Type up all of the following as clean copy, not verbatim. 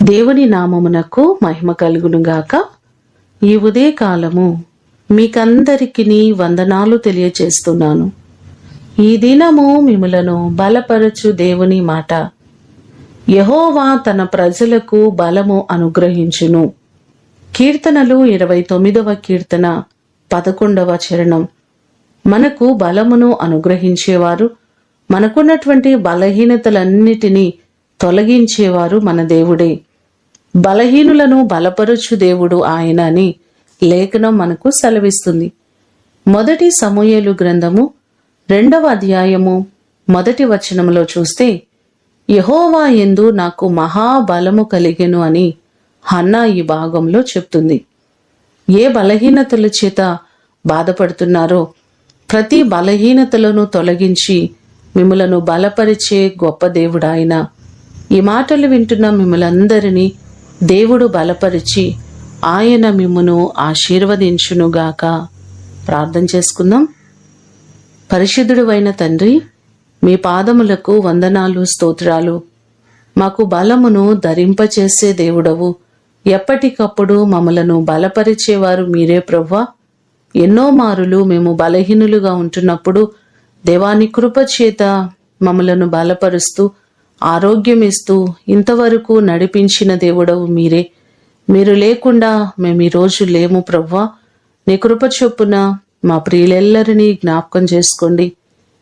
దేవుని నామమునకు మహిమ కలుగునుగాక. ఈ ఉదయకాలము మీకందరికీ వందనాలు తెలియచేస్తున్నాను. ఈ దినము మిమ్ములను బలపరచు దేవుని మాట. యెహోవా తన ప్రజలకు బలము అనుగ్రహించును. కీర్తనలు 29వ కీర్తన 11వ చరణం. మనకు బలమును అనుగ్రహించేవారు, మనకున్నటువంటి బలహీనతలన్నిటినీ తొలగించేవారు మన దేవుడే. బలహీనులను బలపరచు దేవుడు ఆయన అని లేఖనం మనకు సెలవిస్తుంది. మొదటి సమూయేలు గ్రంథము 2వ అధ్యాయము 1వ వచనములో చూస్తే, యెహోవా యందు నాకు మహాబలము కలిగెను అని హన్నా ఈ భాగంలో చెప్తుంది. ఏ బలహీనతల చేత బాధపడుతున్నారో ప్రతి బలహీనతలను తొలగించి మిమ్ములను బలపరిచే గొప్ప దేవుడు ఆయన. ఈ మాటలు వింటున్న మిమ్మలందరినీ దేవుడు బలపరిచి ఆయన మిమ్మును ఆశీర్వదించునుగాక. ప్రార్థన చేసుకుందాం. పరిశుద్ధుడు అయిన తండ్రి, మీ పాదములకు వందనాలు, స్తోత్రాలు. మాకు బలమును ధరింపచేసే దేవుడవు. ఎప్పటికప్పుడు మమ్మలను బలపరిచేవారు మీరే ప్రభువా. ఎన్నో మారులు మేము బలహీనులుగా ఉంటున్నప్పుడు దేవాని కృప చేత మమ్మలను బలపరుస్తూ ఆరోగ్యమిస్తూ ఇంతవరకు నడిపించిన దేవుడవు మీరే. మీరు లేకుండా మేము ఈరోజు లేము ప్రభువా. నీ కృప చొప్పున మా ప్రియులెల్లరినీ జ్ఞాపకం చేసుకోండి.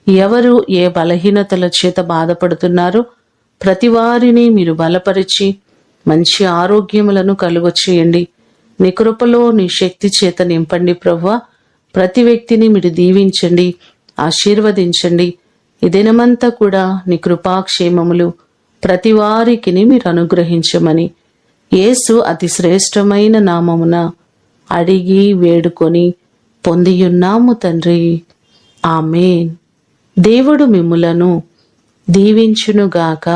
ఎవరు ఏ బలహీనతల చేత బాధపడుతున్నారో ప్రతి వారిని మీరు బలపరిచి మంచి ఆరోగ్యములను కలుగచేయండి. నీ కృపలో నీ శక్తి చేత నింపండి ప్రభువా. ప్రతి వ్యక్తిని మీరు దీవించండి, ఆశీర్వదించండి. ఈ దినమంతా కూడా నీ కృపాక్షేమములు ప్రతి వారికి మీరు అనుగ్రహించమని యేసు అతి శ్రేష్టమైన నామమున అడిగి వేడుకొని పొందియున్నాము తండ్రి. ఆమేన్. దేవుడు మిమ్ములను దీవించునుగాక.